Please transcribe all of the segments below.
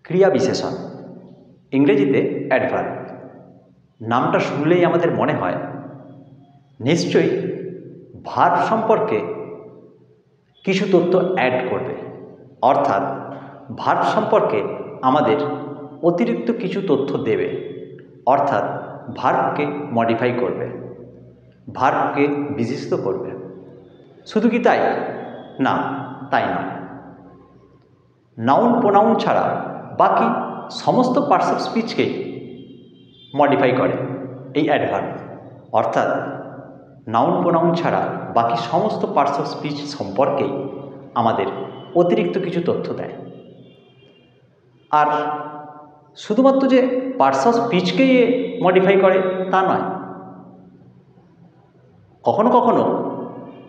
ক্রিয়া বিশেষণ, ইংরেজিতে অ্যাডভার্ব। নামটা শুনলেই আমাদের মনে হয় নিশ্চয়ই ভার্ব সম্পর্কে কিছু তথ্য অ্যাড করবে, অর্থাৎ ভার্ব সম্পর্কে আমাদের অতিরিক্ত কিছু তথ্য দেবে, অর্থাৎ ভার্বকে মডিফাই করবে, ভার্বকে বিশেষিত করবে। শুধু কি তাই? না, তাই না। নাউন প্রোনাউন ছাড়া বাকি সমস্ত পার্টস অফ স্পিচকেই মডিফাই করে এই অ্যাডভার্ব, অর্থাৎ নাউন প্রোনাউন ছাড়া বাকি সমস্ত পার্টস অফ স্পিচ সম্পর্কেই আমাদের অতিরিক্ত কিছু তথ্য দেয়। আর শুধুমাত্র যে পার্টস অফ স্পিচকেই মডিফাই করে তা নয়, কখনো কখনো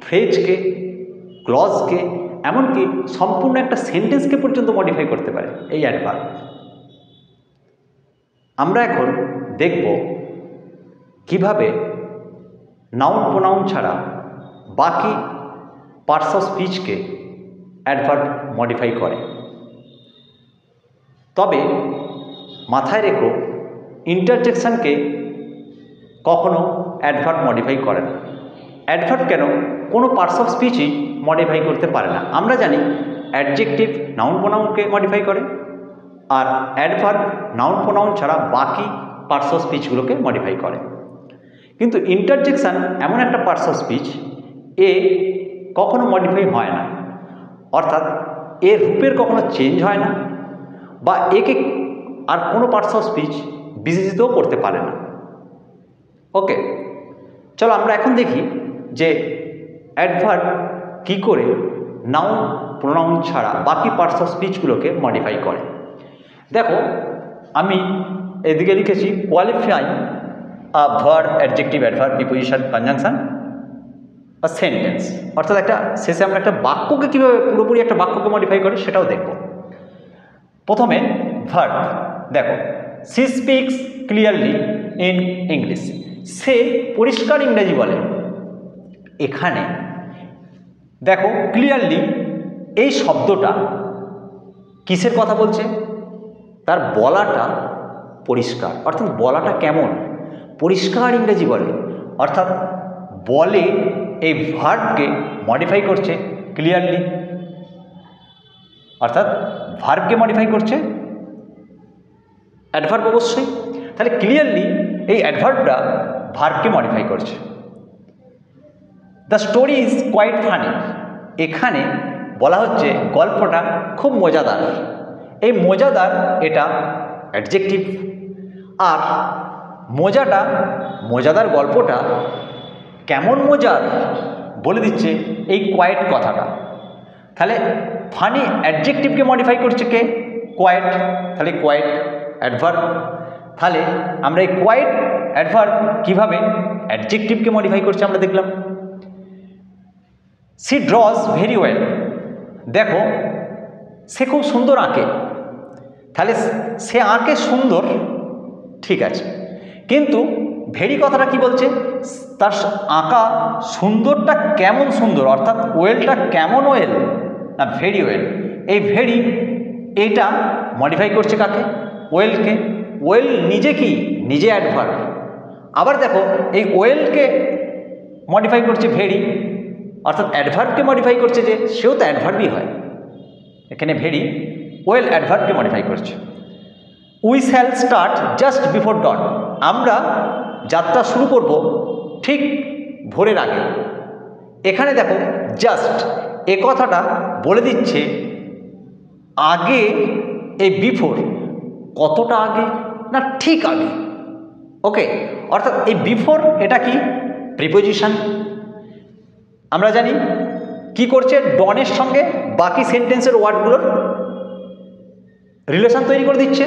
ফ্রেজকে, ক্লজকে, এমনকি সম্পূর্ণ একটা সেন্টেন্সকে পর্যন্ত মডিফাই করতে পারে এই অ্যাডভার্ব। আমরা এখন দেখব কিভাবে নাউন প্রোনাউন ছাড়া বাকি পার্টস অফ স্পিচকে অ্যাডভার্ব মডিফাই করে। তবে মাথায় রেখো, ইন্টারজেকশনকে কখনো অ্যাডভার্ব মডিফাই করে না। অ্যাডভার্ব কেন, কোনো পার্টস অফ স্পিচই মডিফাই করতে পারে না। আমরা জানি অ্যাডজেক্টিভ নাউন প্রোনাউনকে মডিফাই করে, আর অ্যাডভার্ব নাউন প্রোনাউন ছাড়া বাকি পার্টস অফ স্পিচগুলোকে মডিফাই করে। কিন্তু ইন্টারজেকশন এমন একটা পার্টস অফ স্পিচ, এ কখনো মডিফাই হয় না, অর্থাৎ এর রূপের কখনো চেঞ্জ হয় না, বা একে আর কোনো পার্টস অফ স্পিচ বিশেষিতও করতে পারে না। ওকে, চলো আমরা এখন দেখি যে অ্যাডভার্ব কী করে নাউন প্রোনাউন ছাড়া বাকি পার্টস অফ স্পিচগুলোকে মডিফাই করে। দেখো, আমি এদিকে লিখেছি qualifying a verb, adjective, adverb, preposition, conjunction, a sentence, অর্থাৎ একটা শেষে আমরা একটা বাক্যকে কীভাবে পুরোপুরি একটা বাক্যকে মডিফাই করে সেটাও দেখব। প্রথমে ভার্ব, দেখো, she speaks clearly in English, সে পরিষ্কার ইংরেজি বলে। এখানে দেখো ক্লিয়ারলি, এই শব্দটা কিসের কথা বলছে? তার বলাটা পরিষ্কার, অর্থাৎ বলাটা কেমন? পরিষ্কার ইংরেজি বলে, অর্থাৎ বলে এই ভার্বকে মডিফাই করছে ক্লিয়ারলি, অর্থাৎ ভার্বকে মডিফাই করছে অ্যাডভার্ব অবশ্যই। তাহলে ক্লিয়ারলি এই অ্যাডভার্বটা ভার্বকে মডিফাই করছে। The story is quite funny, এখানে বলা হচ্ছে গল্পটা খুব মজাদার। এই মজাদার এটা অ্যাডজেক্টিভ, আর মজাদার গল্পটা কেমন মজার বলে দিচ্ছে এই কোয়াইট কথাটা। তাহলে ফানি অ্যাডজেক্টিভকে মডিফাই করছে কে? কোয়াইট। তাহলে কোয়াইট অ্যাডভার্ব। তাহলে আমরা এই কোয়াইট অ্যাডভার্ব কীভাবে অ্যাডজেক্টিভকে মডিফাই করছে আমরা দেখলাম। সি ড্রস ভেরি ওয়েল, দেখো সে খুব সুন্দর আঁকে। তাহলে সে আঁকে সুন্দর, ঠিক আছে, কিন্তু ভেরি কথাটা কি বলছে? তার আঁকা সুন্দরটা কেমন সুন্দর, অর্থাৎ ওয়েলটা কেমন ওয়েল না ভেরি ওয়েল। এই ভেরি এইটা মডিফাই করছে কাকে? ওয়েলকে। ওয়েল নিজে কি? নিজে অ্যাডভার্ব। আবার দেখো এই ওয়েলকে মডিফাই করছে ভেরি, অর্থাৎ অ্যাডভার্বকে মডিফাই করছে যে, সেও তো অ্যাডভার্বই হয়। এখানে ভেরি ওয়েল অ্যাডভার্বকে মডিফাই করছে। We shall start just before dawn, আমরা যাত্রা শুরু করব ঠিক ভোরের আগে। এখানে দেখো জাস্ট এ কথাটা বলে দিচ্ছে আগে, এই বিফোর কতটা আগে না ঠিক আগে। ওকে, অর্থাৎ এই বিফোর এটা কি? প্রিপোজিশন। আমরা জানি কি করছে, ডনের সঙ্গে বাকি সেন্টেন্সের ওয়ার্ডগুলোর রিলেশন তৈরি করে দিচ্ছে,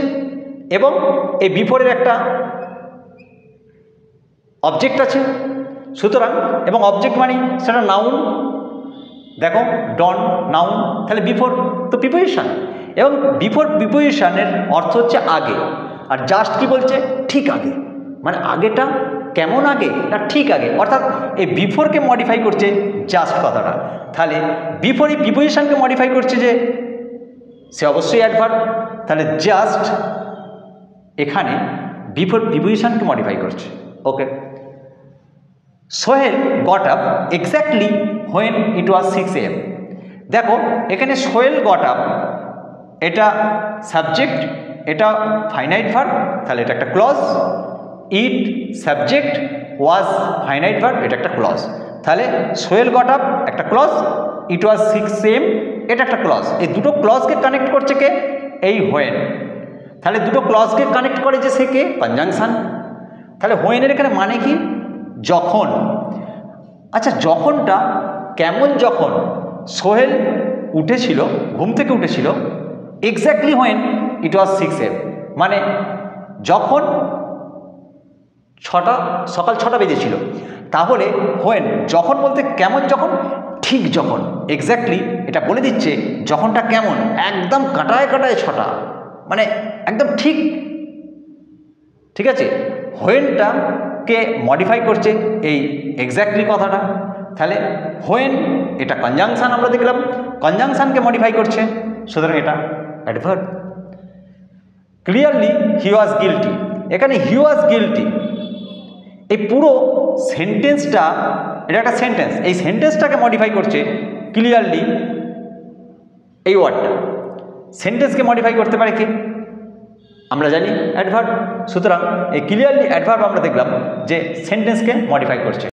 এবং এই বিফোরের একটা অবজেক্ট আছে, সুতরাং, এবং অবজেক্ট মানে সেটা নাউন। দেখো ডন নাউন, তাহলে বিফোর তো প্রিপোজিশন, এবং বিফোর প্রিপোজিশনের অর্থ হচ্ছে আগে। আর জাস্ট কি বলছে? ঠিক আগে, মানে আগেটা কেমন আগে না ঠিক আগে, অর্থাৎ এই বিফোরকে মডিফাই করছে জাস্ট কথাটা। তাহলে বিফোর এই প্রিপোজিশনকে মডিফাই করছে যে, সে অবশ্যই অ্যাডভার্ব। তাহলে জাস্ট এখানে বিফোর প্রিপোজিশনকে মডিফাই করছে। Okay, Sohel got up exactly when it was 6 AM। দেখো এখানে সোহেল গট আপ, এটা সাবজেক্ট, এটা ফাইনাইট ভার্ব, তাহলে এটা একটা clause. It subject, was finite verb, এটা একটা ক্লজ। তাহলে সোহেল গট আপ একটা ক্লজ, ইট ওয়াজ 6 AM এটা একটা ক্লজ। এই দুটো ক্লজকে কানেক্ট করছে কে? এই হোয়েন। তাহলে দুটো ক্লজকে কানেক্ট করে যে সে কে? কনজাংশন। তাহলে হোয়েনের এখানে মানে কি? যখন। আচ্ছা, যখনটা কেমন? যখন সোহেল উঠেছিল, ঘুম থেকে উঠেছিল, exactly when it was 6 AM, মানে যখন সকাল 6টা বেজেছিল। তাহলে হোয়েন, যখন বলতে কেমন যখন? ঠিক যখন, এক্স্যাক্টলি এটা বলে দিচ্ছে যখনটা কেমন, একদম কাটায় কাটায় 6টা, মানে একদম ঠিক। ঠিক আছে, হোয়েনটাকে মডিফাই করছে এই এক্স্যাক্টলি কথাটা। তাহলে হোয়েন এটা কনজাংশন, আমরা দেখলাম কনজাংশনকে মডিফাই করছে, সুতরাং এটা অ্যাডভার্ব। ক্লিয়ারলি হি ওয়াজ গিলটি, এখানে হি ওয়াজ গিলটি, এই পুরো সেন্টেন্সটা, এটা একটা সেন্টেন্স, এই সেন্টেন্সটাকে মডিফাই করছে ক্লিয়ারলি এই ওয়ার্ডটা। সেন্টেন্সকে মডিফাই করতে পারে কি? আমরা জানি অ্যাডভার্ব। সুতরাং এই ক্লিয়ারলি অ্যাডভার্ব আমরা দেখলাম যে সেন্টেন্সকে মডিফাই করছে।